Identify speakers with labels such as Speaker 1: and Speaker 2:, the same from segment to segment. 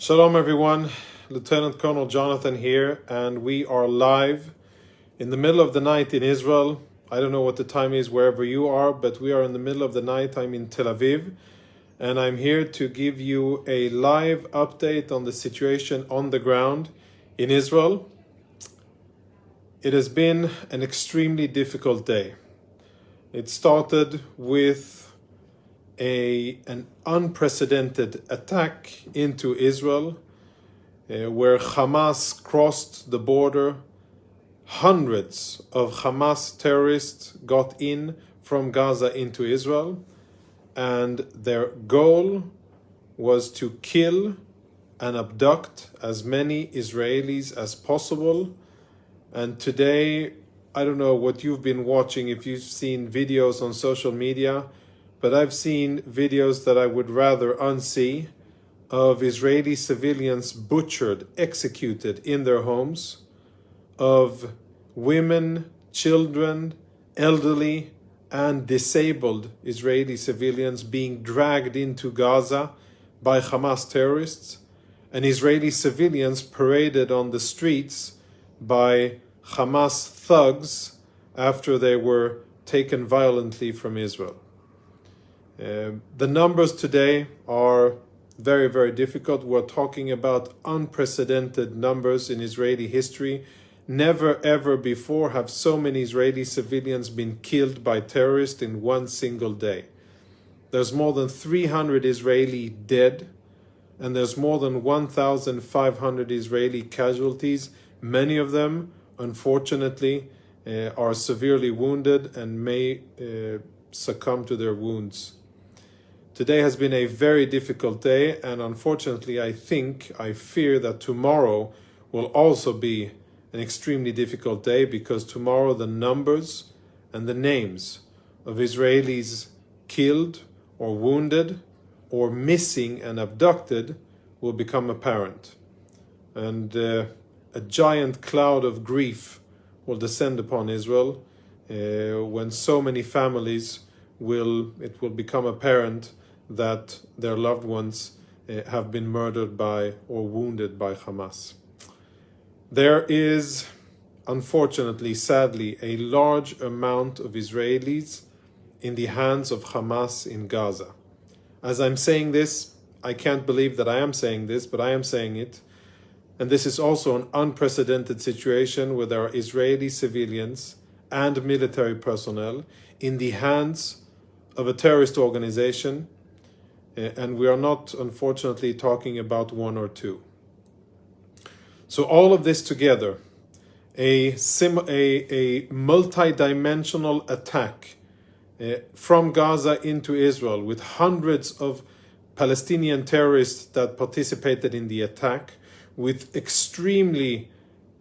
Speaker 1: Shalom everyone, Lieutenant Colonel Jonathan here, and we are live in the middle of the night in Israel. I don't know what the time is wherever you are, but we are in the middle of the night. I'm in Tel Aviv, and I'm here to give you a live update on the situation on the ground in Israel. It has been an extremely difficult day. It started with an unprecedented attack into Israel, where Hamas crossed the border. Hundreds of Hamas terrorists got in from Gaza into Israel, and their goal was to kill and abduct as many Israelis as possible. And today, I don't know what you've been watching, if you've seen videos on social media, but I've seen videos that I would rather unsee of Israeli civilians butchered, executed in their homes, of women, children, elderly, and disabled Israeli civilians being dragged into Gaza by Hamas terrorists, and Israeli civilians paraded on the streets by Hamas thugs after they were taken violently from Israel. The numbers today are very, very difficult. We're talking about unprecedented numbers in Israeli history. Never ever before have so many Israeli civilians been killed by terrorists in one single day. There's more than 300 Israeli dead, and there's more than 1,500 Israeli casualties. Many of them, unfortunately, are severely wounded and may succumb to their wounds. Today has been a very difficult day, and unfortunately I fear that tomorrow will also be an extremely difficult day, because tomorrow the numbers and the names of Israelis killed or wounded or missing and abducted will become apparent. And a giant cloud of grief will descend upon Israel when so many families it will become apparent that their loved ones have been murdered by or wounded by Hamas. There is, unfortunately, sadly, a large amount of Israelis in the hands of Hamas in Gaza. As I'm saying this, I can't believe that I am saying this, but I am saying it. And this is also an unprecedented situation where there are Israeli civilians and military personnel in the hands of a terrorist organization. And we are not, unfortunately, talking about one or two. So all of this together, a multi-dimensional attack from Gaza into Israel, with hundreds of Palestinian terrorists that participated in the attack, with extremely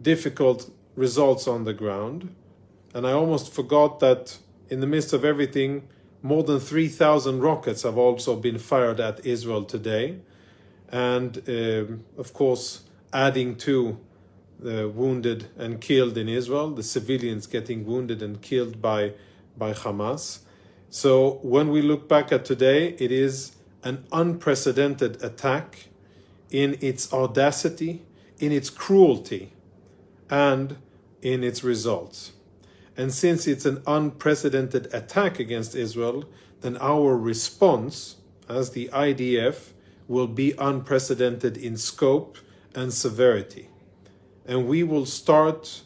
Speaker 1: difficult results on the ground. And I almost forgot that in the midst of everything, more than 3,000 rockets have also been fired at Israel today. And of course, adding to the wounded and killed in Israel, the civilians getting wounded and killed by Hamas. So when we look back at today, it is an unprecedented attack in its audacity, in its cruelty, and in its results. And since it's an unprecedented attack against Israel, then our response as the IDF will be unprecedented in scope and severity. And we will start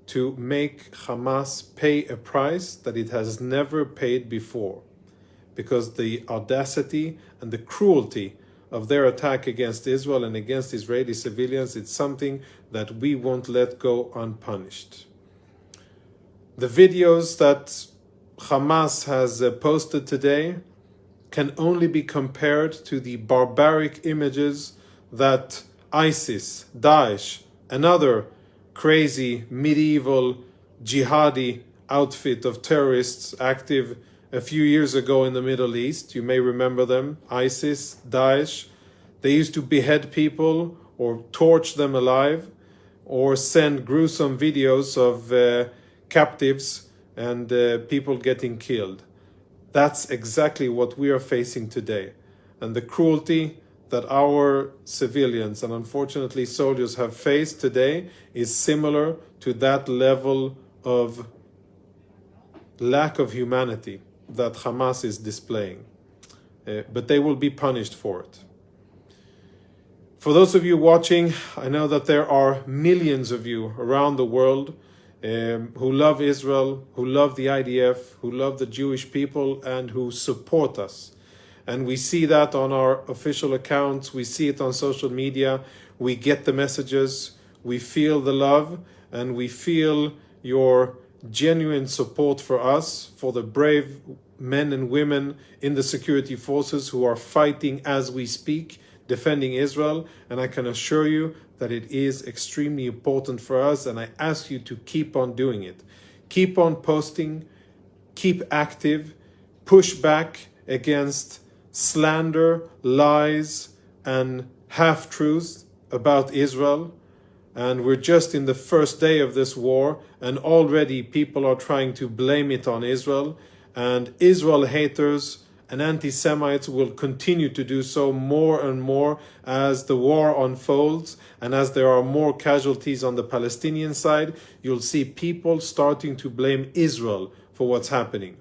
Speaker 1: to make Hamas pay a price that it has never paid before, because the audacity and the cruelty of their attack against Israel and against Israeli civilians, it's something that we won't let go unpunished. The videos that Hamas has posted today can only be compared to the barbaric images that ISIS, Daesh, and other crazy medieval jihadi outfit of terrorists active a few years ago in the Middle East. You may remember them, ISIS, Daesh. They used to behead people or torch them alive, or send gruesome videos of captives and people getting killed. That's exactly what we are facing today. And the cruelty, that our civilians and unfortunately soldiers have faced today is similar to that level of lack of humanity that Hamas is displaying. But they will be punished for it. For those of you watching, I know that there are millions of you around the world who love Israel, who love the IDF, who love the Jewish people, and who support us. And we see that on our official accounts, we see it on social media, we get the messages, we feel the love, and we feel your genuine support for us, for the brave men and women in the security forces who are fighting as we speak, defending Israel. And I can assure you that it is extremely important for us, and I ask you to keep on doing it. Keep on posting, keep active, push back against slander, lies, and half-truths about Israel. And we're just in the first day of this war, and already people are trying to blame it on Israel. And Israel haters and anti-Semites will continue to do so more and more as the war unfolds, and as there are more casualties on the Palestinian side. You'll see people starting to blame Israel for what's happening.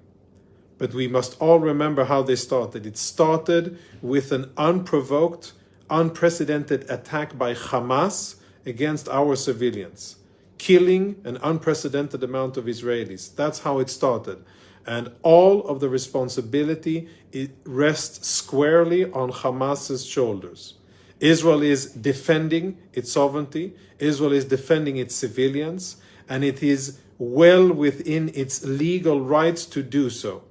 Speaker 1: But we must all remember how this started. It started with an unprovoked, unprecedented attack by Hamas against our civilians, killing an unprecedented amount of Israelis. That's how it started. And all of the responsibility, it rests squarely on Hamas's shoulders. Israel is defending its sovereignty. Israel is defending its civilians, and it is well within its legal rights to do so.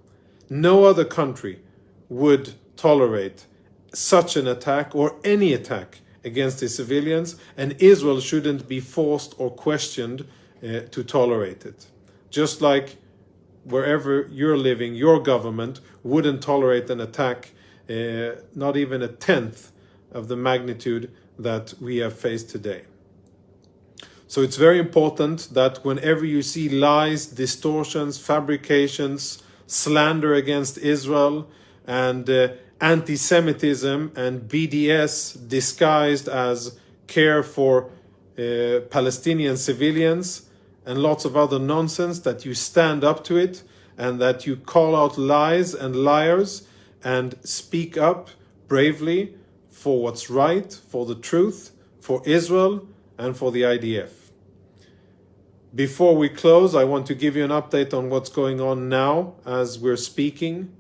Speaker 1: No other country would tolerate such an attack or any attack against its civilians, and Israel shouldn't be forced or questioned to tolerate it. Just like wherever you're living, your government wouldn't tolerate an attack, not even a tenth of the magnitude that we have faced today. So it's very important that whenever you see lies, distortions, fabrications, slander against Israel, and anti-Semitism and BDS disguised as care for Palestinian civilians, and lots of other nonsense, that you stand up to it and that you call out lies and liars and speak up bravely for what's right, for the truth, for Israel, and for the IDF. Before we close, I want to give you an update on what's going on now as we're speaking.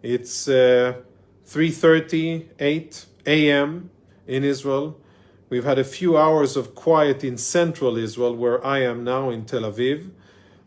Speaker 1: It's 3:38 a.m. in Israel. We've had a few hours of quiet in central Israel, where I am now in Tel Aviv,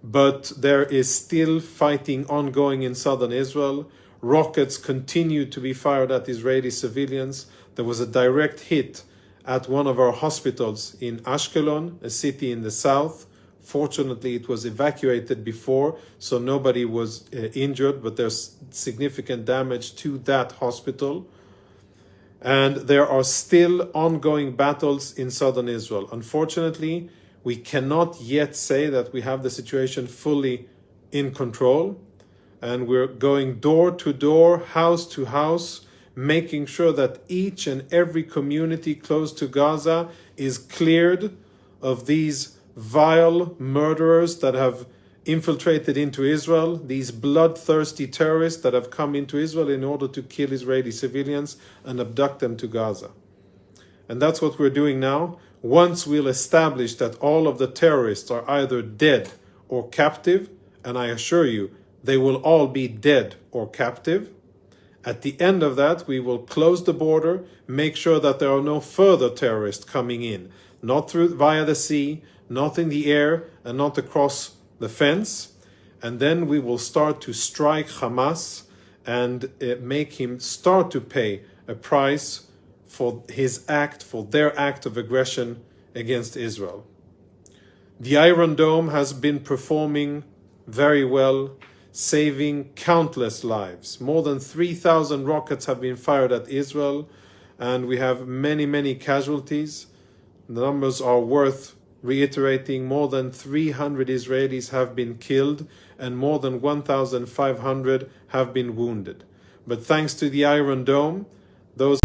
Speaker 1: but there is still fighting ongoing in southern Israel. Rockets continue to be fired at Israeli civilians. There was a direct hit at one of our hospitals in Ashkelon, a city in the south. Fortunately, it was evacuated before, so nobody was injured, but there's significant damage to that hospital. And there are still ongoing battles in southern Israel. Unfortunately, we cannot yet say that we have the situation fully in control. And we're going door to door, house to house, making sure that each and every community close to Gaza is cleared of these vile murderers that have infiltrated into Israel, these bloodthirsty terrorists that have come into Israel in order to kill Israeli civilians and abduct them to Gaza. And that's what we're doing now. Once we'll establish that all of the terrorists are either dead or captive, and I assure you, they will all be dead or captive, at the end of that, we will close the border, make sure that there are no further terrorists coming in, not via the sea, not in the air, and not across the fence. And then we will start to strike Hamas and make him start to pay a price for his act, for their act of aggression against Israel. The Iron Dome has been performing very well, saving countless lives. More than 3,000 rockets have been fired at Israel, and we have many, many casualties. The numbers are worth reiterating. More than 300 Israelis have been killed, and more than 1,500 have been wounded. But thanks to the Iron Dome, those